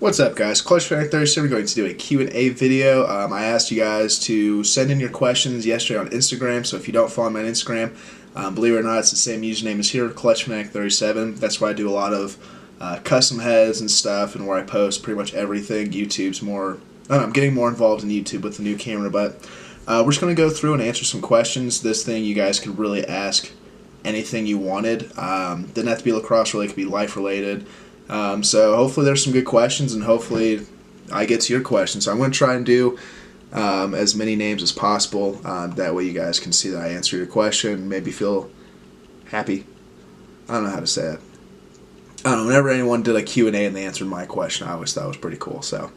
What's up, guys? Clutch Fanatic 37 going to do a Q&A video. I asked you guys to send in your questions yesterday on Instagram, so if you don't follow me on Instagram, believe it or not, it's the same username as here, Clutch Fanatic 37. That's where I do a lot of custom heads and stuff, and where I post pretty much everything. YouTube's more, I don't know, I'm getting more involved in YouTube with the new camera, but we're just going to go through and answer some questions. This thing, you guys could really ask anything you wanted. Didn't have to be lacrosse, really, it could be life related. So hopefully there's some good questions, and hopefully I get to your questions. So I'm going to try and do as many names as possible. That way you guys can see that I answer your question, maybe feel happy. I don't know how to say it. I don't know, whenever anyone did a Q&A and they answered my question, I always thought it was pretty cool. So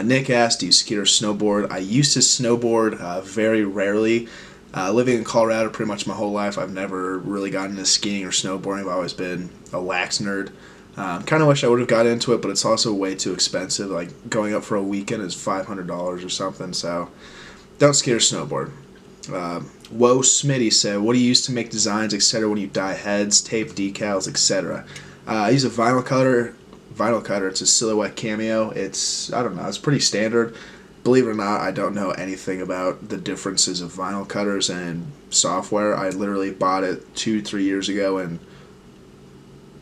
Nick asked, do you ski or snowboard? I used to snowboard very rarely. Living in Colorado pretty much my whole life, I've never really gotten into skiing or snowboarding. I've always been a lax nerd. Kind of wish I would have got into it, but it's also way too expensive. Like, going up for a weekend is $500 or something, so don't ski or snowboard. Whoa Smitty said, what do you use to make designs, etc. when you dye heads, tape, decals, etc.? I use a vinyl cutter. It's a Silhouette Cameo. It's, I don't know, it's pretty standard. Believe it or not, I don't know anything about the differences of vinyl cutters and software. I literally bought it 2-3 years ago, and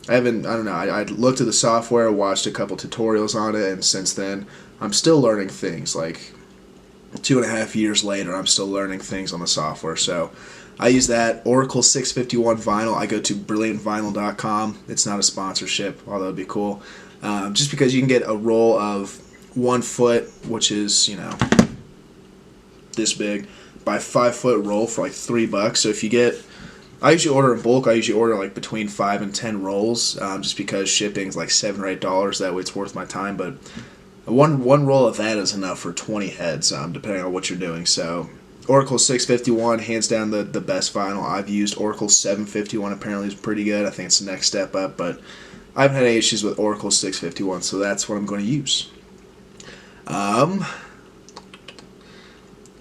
I don't know, I looked at the software, watched a couple tutorials on it, and since then, I'm still learning things. Like, 2.5 years later, I'm still learning things on the software. So, I use that Oracle 651 vinyl. I go to brilliantvinyl.com. It's not a sponsorship, although it'd be cool. Just because you can get a roll of 1 foot, which is, you know, this big, by 5 foot roll for like $3. So if you get, I usually order in bulk. I usually order like between 5 and 10 rolls, just because shipping is like $7 or $8. That way it's worth my time. But one roll of that is enough for 20 heads, depending on what you're doing. So Oracle 651, hands down the best vinyl I've used. Oracle 751 apparently is pretty good. I think it's the next step up, but I haven't had any issues with Oracle 651, so that's what I'm going to use.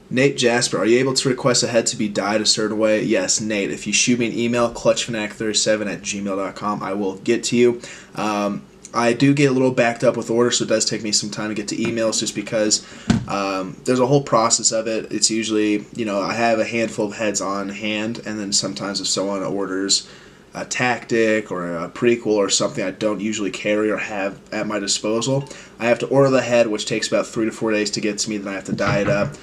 Nate Jasper, are you able to request a head to be dyed a certain way? Yes, Nate. If you shoot me an email, clutchfanatic37@gmail.com, I will get to you. I do get a little backed up with orders, so it does take me some time to get to emails, just because there's a whole process of it. It's usually, you know, I have a handful of heads on hand, and then sometimes if someone orders a tactic or a prequel or something I don't usually carry or have at my disposal, I have to order the head, which takes about 3 to 4 days to get to me. Then I have to dye it up.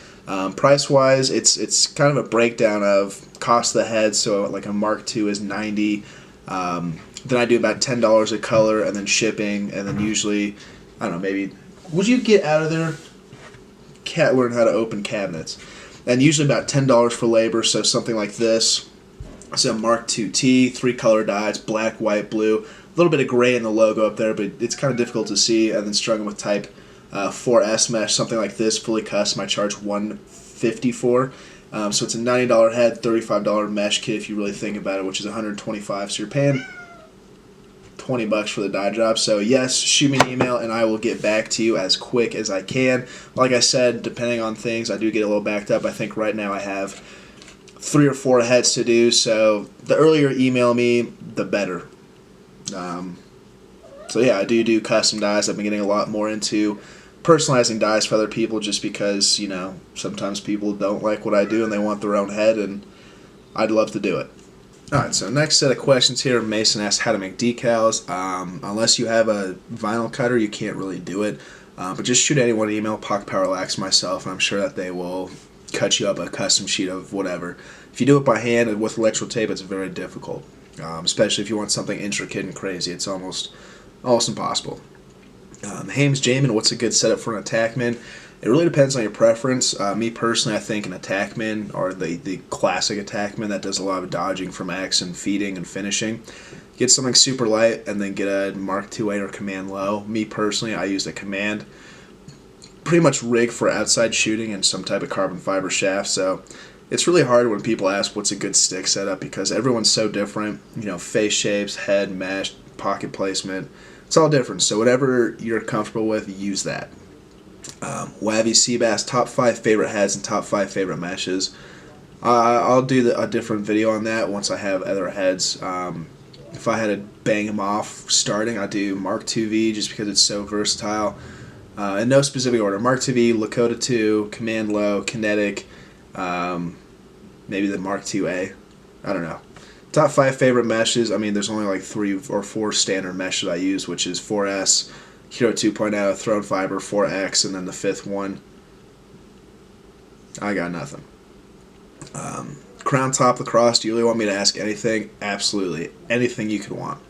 Price-wise, it's kind of a breakdown of cost of the head. So like a Mark II is $90. Then I do about $10 a color, and then shipping, and then usually, I don't know, maybe, would you get out of there? Learn how to open cabinets. And usually about $10 for labor, so something like this. It's a Mark II-T, 3 color dyes, black, white, blue, a little bit of gray in the logo up there, but it's kind of difficult to see, and then struggling with type 4S mesh, something like this, fully custom, I charge $150 for. So it's a $90 head, $35 mesh kit if you really think about it, which is $125, so you're paying $20 for the dye job. So yes, shoot me an email and I will get back to you as quick as I can. Like I said, depending on things, I do get a little backed up. I think right now I have 3 or 4 heads to do, so the earlier you email me, the better. So yeah, I do custom dyes. I've been getting a lot more into personalizing dyes for other people, just because, you know, sometimes people don't like what I do and they want their own head, and I'd love to do it. Alright, so next set of questions here. Mason asked how to make decals. Unless you have a vinyl cutter, you can't really do it. But just shoot anyone an email, Pocket Power Lax, myself, and I'm sure that they will cut you up a custom sheet of whatever. If you do it by hand and with electrical tape, it's very difficult. Especially if you want something intricate and crazy. It's almost impossible. Hames Jamin, what's a good setup for an attackman? It really depends on your preference. Me personally, I think an attackman, or the classic attackman that does a lot of dodging from X and feeding and finishing, get something super light and then get a Mark II-8 or Command Low. Me personally, I use a Command, pretty much rigged for outside shooting and some type of carbon fiber shaft. So it's really hard when people ask what's a good stick setup, because everyone's so different. You know, face shapes, head, mesh, pocket placement, it's all different. So whatever you're comfortable with, use that. Wavy Seabass, top 5 favorite heads and top 5 favorite meshes. I'll do a different video on that once I have other heads if I had to bang them off starting, I'd do Mark IIV just because it's so versatile. In no specific order. Mark IIV, Lakota 2, Command Low, Kinetic, maybe the Mark IIA. I don't know. Top 5 favorite meshes. I mean, there's only like 3 or 4 standard meshes I use, which is 4S, Hero 2.0, Throne Fiber, 4X, and then the 5th one. I got nothing. Crown Top Lacrosse. Do you really want me to ask anything? Absolutely. Anything you could want.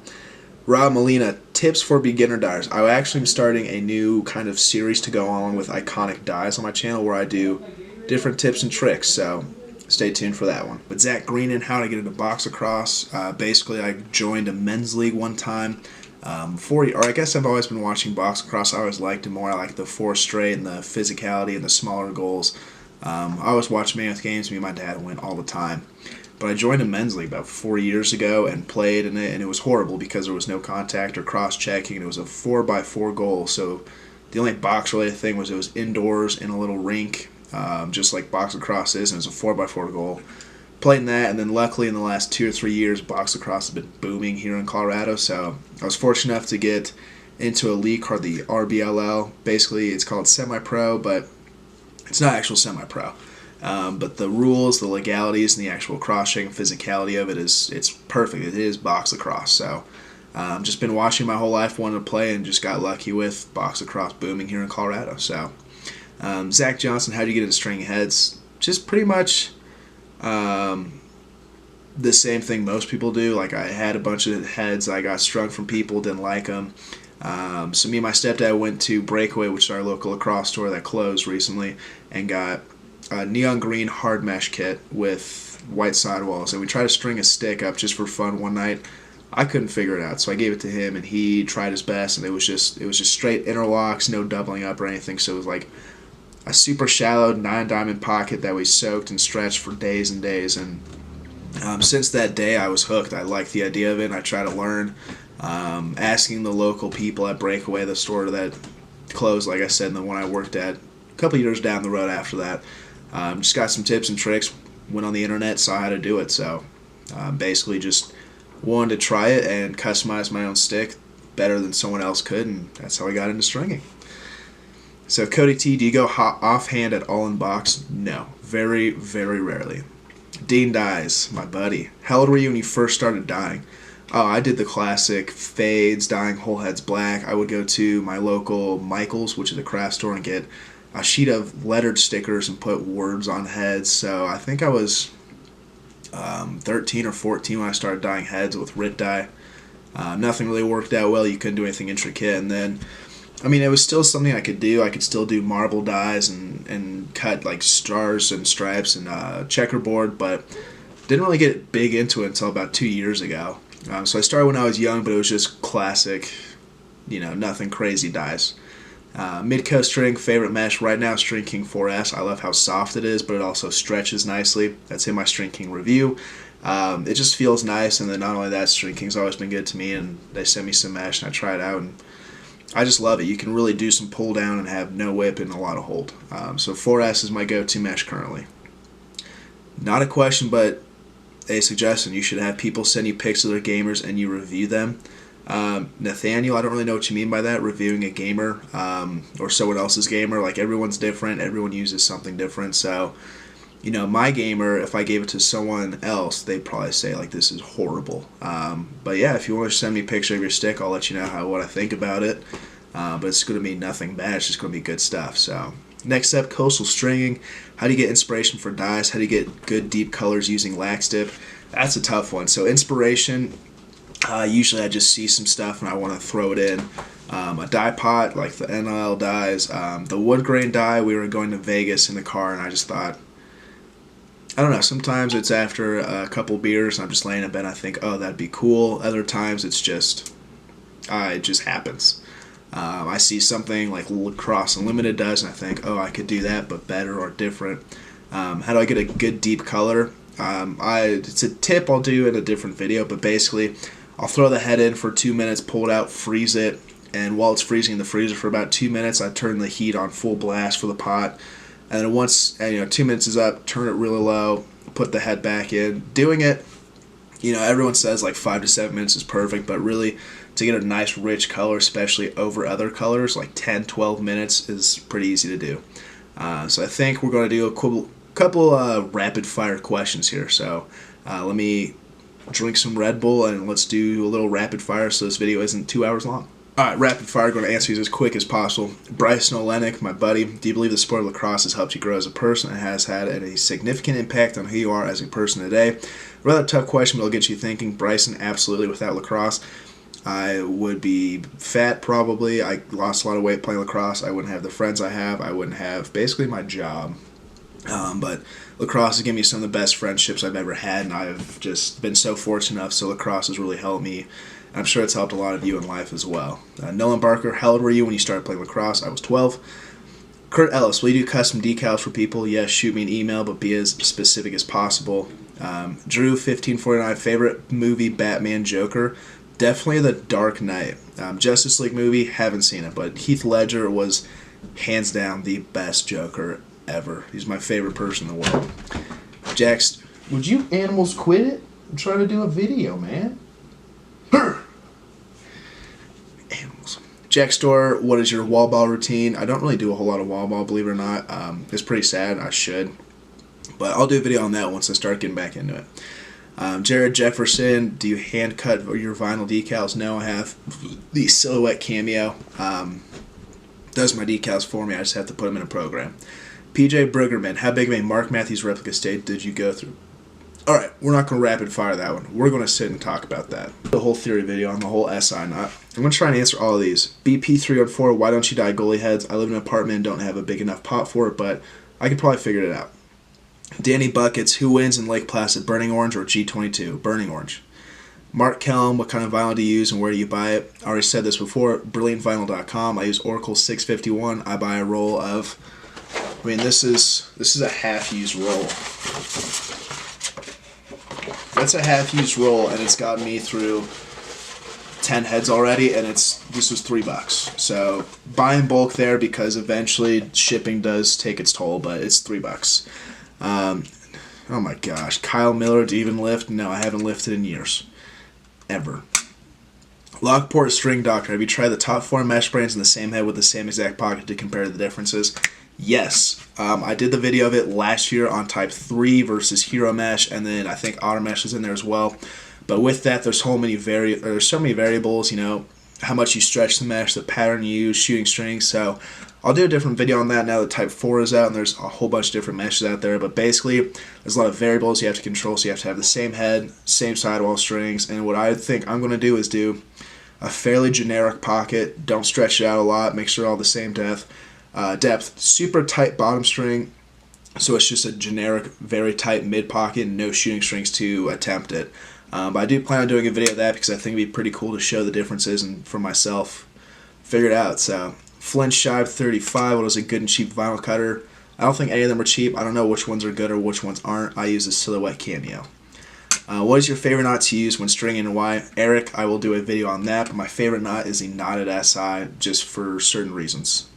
Rob Molina, tips for beginner dyers. I actually am starting a new kind of series to go along with iconic dyes on my channel where I do different tips and tricks, so stay tuned for that one. But Zach Greenan, how to get into box lacrosse. Basically, I joined a men's league one time. Or I guess I've always been watching box lacrosse. I always liked it more. I like the 4 straight and the physicality and the smaller goals. I always watched Mammoth games. Me and my dad went all the time. But I joined a men's league about 4 years ago and played in it, and it was horrible because there was no contact or cross-checking, and it was a 4x4 goal. So the only box-related thing was it was indoors in a little rink, just like box lacrosse is, and it was a 4x4 goal. Played in that, and then luckily in the last 2 or 3 years, box lacrosse has been booming here in Colorado. So I was fortunate enough to get into a league called the RBLL. Basically, it's called semi-pro, but it's not actual semi-pro. But the rules, the legalities, and the actual cross-checking physicality of it it's perfect. It is box lacrosse. So just been watching my whole life, wanted to play, and just got lucky with box lacrosse booming here in Colorado. So Zach Johnson, how do you get into stringing heads? Just pretty much the same thing most people do. Like, I had a bunch of heads I got strung from people, didn't like them. So me and my stepdad went to Breakaway, which is our local lacrosse store that closed recently, and got a neon green hard mesh kit with white sidewalls, and we tried to string a stick up just for fun one night. I couldn't figure it out, so I gave it to him, and he tried his best, and it was just straight interlocks, no doubling up or anything. So it was like a super shallow 9-diamond pocket that we soaked and stretched for days and days. And since that day, I was hooked. I liked the idea of it, and I tried to learn. Asking the local people at Breakaway, the store that closed, like I said, and the one I worked at a couple years down the road after that. Just got some tips and tricks, went on the internet, saw how to do it. So basically just wanted to try it and customize my own stick better than someone else could, and that's how I got into stringing. So Cody T, do you go offhand at all in box? No, very, very rarely. Dean Dyes, my buddy. How old were you when you first started dyeing? Oh, I did the classic fades, dyeing whole heads black. I would go to my local Michael's, which is a craft store, and get a sheet of lettered stickers and put words on heads. So I think I was 13 or 14 when I started dyeing heads with Rit dye. Nothing really worked out well. You couldn't do anything intricate. And then, I mean, it was still something I could do. I could still do marble dyes and cut like stars and stripes and checkerboard, but didn't really get big into it until about 2 years ago. So I started when I was young, but it was just classic, nothing crazy dyes. Midcoast string, favorite mesh right now, String King 4S. I love how soft it is, but it also stretches nicely. That's in my String King review. It just feels nice, and then not only that, String King's always been good to me, and they sent me some mesh, and I tried it out, and I just love it. You can really do some pull down and have no whip and a lot of hold. So 4S is my go-to mesh currently. Not a question, but a suggestion. You should have people send you pics of their gamers and you review them. Nathaniel, I don't really know what you mean by that, reviewing a gamer or someone else's gamer. Like, everyone's different, everyone uses something different. So, my gamer, if I gave it to someone else, they'd probably say, like, this is horrible. But yeah, if you want to send me a picture of your stick, I'll let you know what I think about it. But it's going to be nothing bad, it's just going to be good stuff. So next up, coastal stringing. How do you get inspiration for dyes? How do you get good deep colors using lax dip? That's a tough one. So inspiration, usually I just see some stuff and I want to throw it in. A dye pot, like the NLL dyes. The wood grain dye, we were going to Vegas in the car and I just thought, I don't know, sometimes it's after a couple beers and I'm just laying in bed and I think, oh, that'd be cool. Other times it's just, it just happens. I see something like Lacrosse Unlimited does, and I think, oh, I could do that, but better or different. How do I get a good deep color? It's a tip I'll do in a different video, but basically, I'll throw the head in for 2 minutes, pull it out, freeze it, and while it's freezing in the freezer for about 2 minutes, I turn the heat on full blast for the pot, and then once 2 minutes is up, turn it really low, put the head back in. Doing it Everyone says like 5 to 7 minutes is perfect, but really to get a nice rich color, especially over other colors, like 10, 12 minutes is pretty easy to do. So I think we're going to do a couple rapid fire questions here. So let me drink some Red Bull and let's do a little rapid fire so this video isn't 2 hours long. Alright, rapid fire, going to answer these as quick as possible. Bryson Olenek, my buddy, do you believe the sport of lacrosse has helped you grow as a person and has had a significant impact on who you are as a person today? Rather tough question, but it'll get you thinking. Bryson, absolutely. Without lacrosse, I would be fat probably. I lost a lot of weight playing lacrosse. I wouldn't have the friends I have. I wouldn't have basically my job. But lacrosse has given me some of the best friendships I've ever had, and I've just been so fortunate enough, so lacrosse has really helped me. I'm sure it's helped a lot of you in life as well. Nolan Barker, how old were you when you started playing lacrosse? I was 12. Kurt Ellis, will you do custom decals for people? Yes, shoot me an email, but be as specific as possible. Drew, 1549, favorite movie, Batman, Joker? Definitely The Dark Knight. Justice League movie, haven't seen it, but Heath Ledger was hands down the best Joker ever. He's my favorite person in the world. Jax, would you animals quit it? I'm trying to do a video, man. Animals. Jack Store, what is your wall ball routine? I don't really do a whole lot of wall ball, believe it or not. It's pretty sad. I should. But I'll do a video on that once I start getting back into it. Jared Jefferson, do you hand cut your vinyl decals? No, I have the Silhouette Cameo. Does my decals for me. I just have to put them in a program. PJ Bruggerman, how big of a Mark Matthews replica state did you go through? Alright, we're not going to rapid fire that one. We're going to sit and talk about that. The whole theory video on the whole SI knot. I'm going to try and answer all of these. BP304, why don't you dye goalie heads? I live in an apartment and don't have a big enough pot for it, but I could probably figure it out. Danny Buckets, who wins in Lake Placid, Burning Orange or G22? Burning Orange. Mark Kellum, what kind of vinyl do you use and where do you buy it? I already said this before, brilliantvinyl.com. I use Oracle 651. I buy a roll of, this is a half-used roll. That's a half-used roll, and it's gotten me through 10 heads already, and this was $3. So buy in bulk there because eventually shipping does take its toll, but it's $3. Oh my gosh, Kyle Miller, do you even lift? No, I haven't lifted in years, ever. Lockport String Doctor, have you tried the top 4 mesh brands in the same head with the same exact pocket to compare the differences? Yes, I did the video of it last year on Type 3 versus Hero Mesh, and then I think Otter Mesh is in there as well. But with that, there's so many variables, how much you stretch the mesh, the pattern you use, shooting strings. So I'll do a different video on that now that Type 4 is out, and there's a whole bunch of different meshes out there. But basically, there's a lot of variables you have to control, so you have to have the same head, same sidewall strings. And what I think I'm going to do is do a fairly generic pocket. Don't stretch it out a lot. Make sure all the same depth. Super tight bottom string, so it's just a generic, very tight mid pocket and no shooting strings to attempt it. But I do plan on doing a video of that because I think it'd be pretty cool to show the differences and for myself figure it out. So Flint Shive 35, what is a good and cheap vinyl cutter? I don't think any of them are cheap. I don't know which ones are good or which ones aren't. I use the Silhouette Cameo. What is your favorite knot to use when stringing and why? Eric, I will do a video on that, but my favorite knot is the knotted SI just for certain reasons.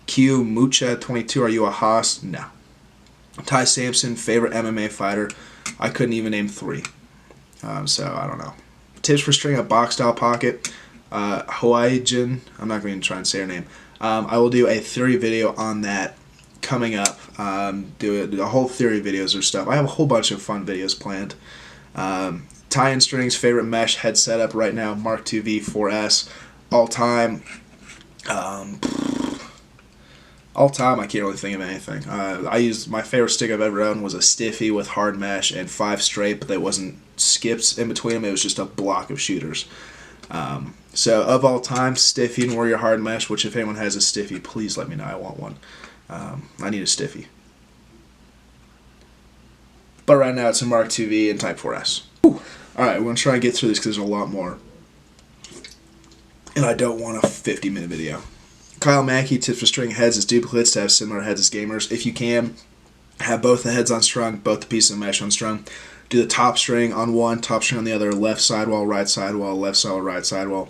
Q Mucha 22, are you a Haas? No. Ty Sampson, favorite MMA fighter? I couldn't even name 3. So I don't know. Tips for stringing a box style pocket? Hawaiian, I'm not going to try and say her name. I will do a theory video on that coming up. Do a whole theory videos or stuff. I have a whole bunch of fun videos planned. Tie-in strings, favorite mesh head setup right now, Mark II V4S. All time, I can't really think of anything. My favorite stick I've ever owned was a Stiffy with hard mesh and 5 straight, but there wasn't skips in between them. It was just a block of shooters. So of all time, Stiffy and Warrior hard mesh, which if anyone has a Stiffy, please let me know. I want one. I need a Stiffy. But right now it's a Mark II V and Type 4S. Alright, we're going to try and get through this because there's a lot more. And I don't want a 50-minute video. Kyle Mackey, tips for string heads as duplicates to have similar heads as gamers. If you can, have both the heads unstrung, both the pieces of mesh unstrung. Do the top string on one, top string on the other, left sidewall, right sidewall, left sidewall, right sidewall.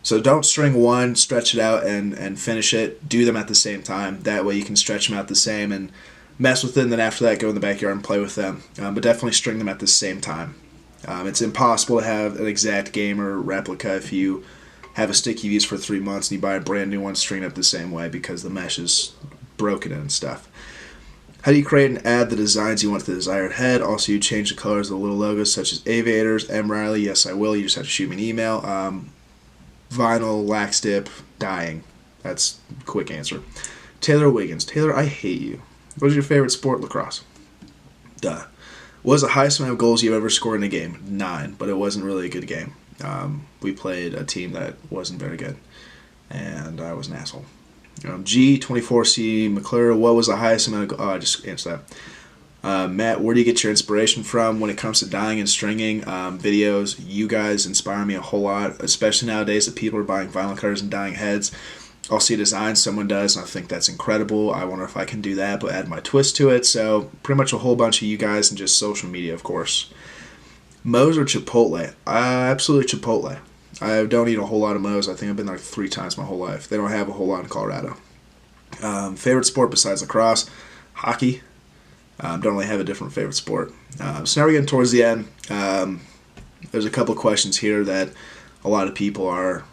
So don't string one, stretch it out, and finish it. Do them at the same time. That way you can stretch them out the same and mess with them. Then after that, go in the backyard and play with them. But definitely string them at the same time. It's impossible to have an exact game or replica if you have a stick you've used for 3 months and you buy a brand new one, string up the same way because the mesh is broken and stuff. How do you create and add the designs you want to the desired head? Also, you change the colors of the little logos such as aviators, M. Riley. Yes, I will. You just have to shoot me an email. Vinyl, lax dip, dyeing. That's a quick answer. Taylor Wiggins. Taylor, I hate you. What is your favorite sport? Lacrosse. Duh. What was the highest amount of goals you've ever scored in a game? 9, but it wasn't really a good game. We played a team that wasn't very good, and I was an asshole. G24C McClure, what was the highest amount of... I just answered that. Matt, where do you get your inspiration from when it comes to dyeing and stringing? Videos. You guys inspire me a whole lot, especially nowadays that people are buying vinyl cutters and dyeing heads. I'll see a design someone does, and I think that's incredible. I wonder if I can do that, but add my twist to it. So pretty much a whole bunch of you guys and just social media, of course. Moe's or Chipotle? Absolutely Chipotle. I don't eat a whole lot of Moe's. I think I've been like 3 times my whole life. They don't have a whole lot in Colorado. Favorite sport besides lacrosse? Hockey. Don't really have a different favorite sport. So now we're getting towards the end. There's a couple questions here that a lot of people are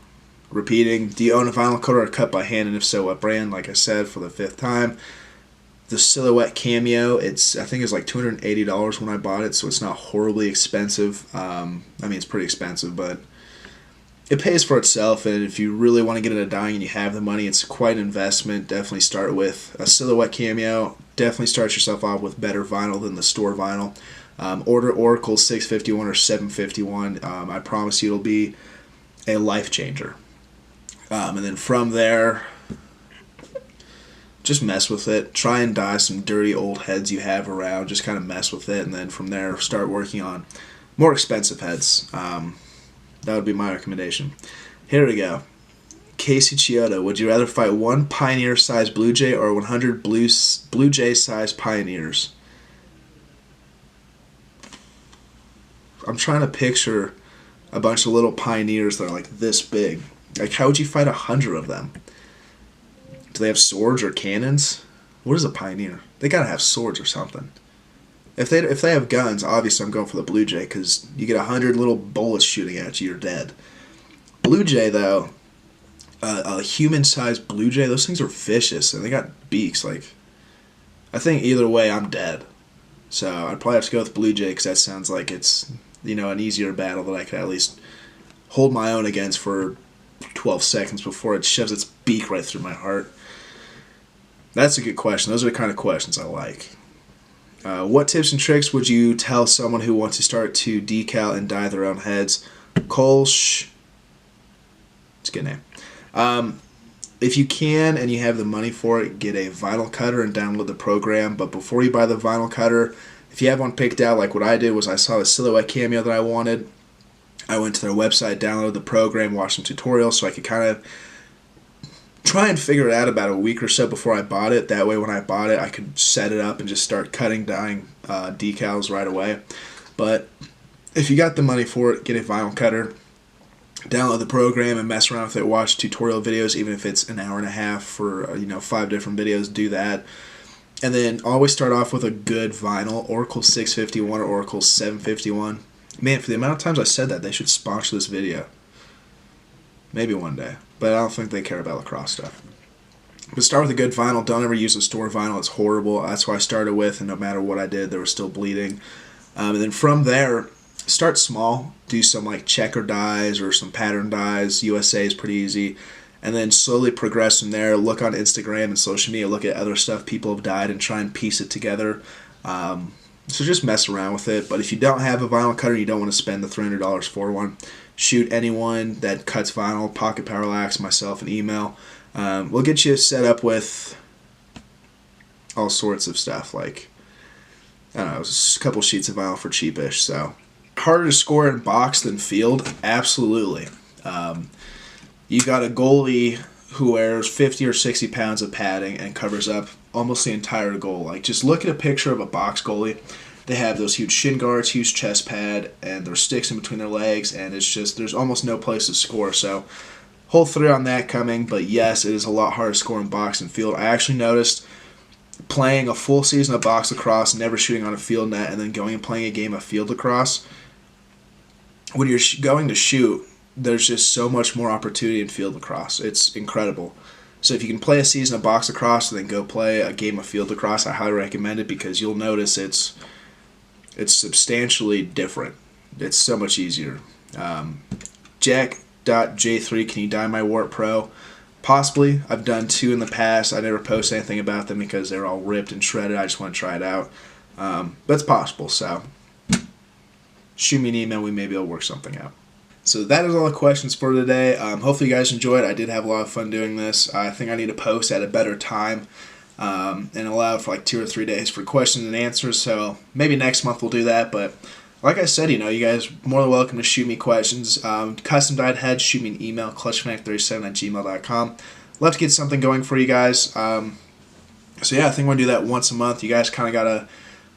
repeating. Do you own a vinyl cutter or cut by hand, and if so, what brand? Like I said, for the 5th time, the Silhouette Cameo, I think it's like $280 when I bought it, so it's not horribly expensive. I mean, it's pretty expensive, but it pays for itself, and if you really want to get into dyeing and you have the money, it's quite an investment. Definitely start with a Silhouette Cameo. Definitely start yourself off with better vinyl than the store vinyl. Order Oracle 651 or 751. I promise you it'll be a life changer. And then from there, just mess with it. Try and dye some dirty old heads you have around. Just kind of mess with it, and then from there, start working on more expensive heads. That would be my recommendation. Here we go. Casey Chiodo, would you rather fight 1 Pioneer-sized Blue Jay or 100 Blue Jay-sized Pioneers? I'm trying to picture a bunch of little Pioneers that are like this big. Like, how would you fight 100 of them? Do they have swords or cannons? What is a Pioneer? They gotta have swords or something. If they have guns, obviously I'm going for the Blue Jay, because you get 100 little bullets shooting at you, you're dead. Blue Jay, though, a human-sized Blue Jay, those things are vicious, and they got beaks. Like, I think either way, I'm dead. So I'd probably have to go with Blue Jay, because that sounds like it's, an easier battle that I could at least hold my own against for 12 seconds before it shoves its beak right through my heart. That's a good question. Those are the kind of questions I like. What tips and tricks would you tell someone who wants to start to decal and dye their own heads? It's a good name. If you can and you have the money for it, get a vinyl cutter and download the program. But before you buy the vinyl cutter, if you have one picked out, like what I did was I saw the Silhouette Cameo that I wanted. I went to their website, downloaded the program, watched some tutorials so I could kind of try and figure it out about a week or so before I bought it. That way when I bought it, I could set it up and just start cutting, dyeing decals right away. But if you got the money for it, get a vinyl cutter, download the program and mess around with it, watch tutorial videos, even if it's an hour and a half for 5 different videos, do that. And then always start off with a good vinyl, Oracle 651 or Oracle 751. Man, for the amount of times I said that, they should sponsor this video. Maybe one day. But I don't think they care about lacrosse stuff. But start with a good vinyl. Don't ever use a store vinyl. It's horrible. That's what I started with, and no matter what I did, they were still bleeding. And then from there, start small. Do some like checker dyes or some pattern dyes. USA is pretty easy. And then slowly progress from there. Look on Instagram and social media. Look at other stuff people have dyed and try and piece it together. So just mess around with it. But if you don't have a vinyl cutter and you don't want to spend the $300 for one, shoot anyone that cuts vinyl, Pocket Parallax, myself, an email. We'll get you set up with all sorts of stuff, like, I don't know, a couple sheets of vinyl for cheapish. So harder to score in box than field? Absolutely. You got a goalie who wears 50 or 60 pounds of padding and covers up almost the entire goal. Like, just look at a picture of a box goalie. They have those huge shin guards, huge chest pad, and there's sticks in between their legs, and it's just, there's almost no place to score. So hold 3 on that coming, but yes, it is a lot harder to score in box and field. I actually noticed playing a full season of box lacrosse, never shooting on a field net, and then going and playing a game of field lacrosse, when you're going to shoot, there's just so much more opportunity in field lacrosse. It's incredible. So if you can play a season of box lacrosse and then go play a game of field lacrosse, I highly recommend it because you'll notice it's substantially different. It's so much easier. Jack.J3, can you dye my Warp Pro? Possibly. I've done 2 in the past. I never post anything about them because they're all ripped and shredded. I just want to try it out. But it's possible, so shoot me an email. We may be able to work something out. So that is all the questions for today. Hopefully you guys enjoyed. I did have a lot of fun doing this. I think I need to post at a better time and allow for like 2 or 3 days for questions and answers. So maybe next month we'll do that. But like I said, you guys are more than welcome to shoot me questions. Custom dyed heads, shoot me an email, clutchfanatic37@gmail.com. Love to get something going for you guys. So yeah, I think we're going to do that once a month. You guys kind of got to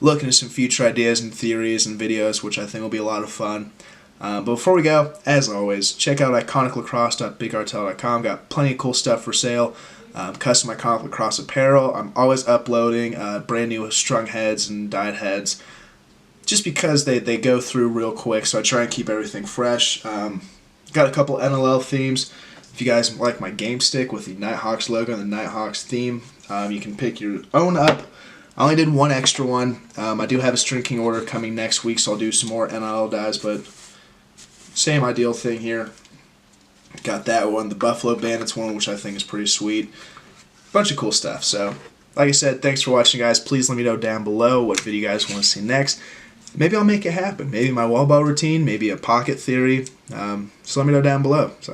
look into some future ideas and theories and videos, which I think will be a lot of fun. But before we go, as always, check out iconiclacrosse.bigcartel.com. Got plenty of cool stuff for sale. Custom Iconic Lacrosse apparel. I'm always uploading brand new strung heads and dyed heads just because they go through real quick, so I try and keep everything fresh. Got a couple NLL themes. If you guys like my game stick with the Nighthawks logo and the Nighthawks theme, you can pick your own up. I only did 1 extra one. I do have a String King order coming next week, so I'll do some more NLL dyes, but same ideal thing here. Got that one, the Buffalo Bandits one, which I think is pretty sweet. Bunch of cool stuff. So, like I said, thanks for watching, guys. Please let me know down below what video you guys want to see next. Maybe I'll make it happen. Maybe my wall ball routine, maybe a pocket theory. So let me know down below. So.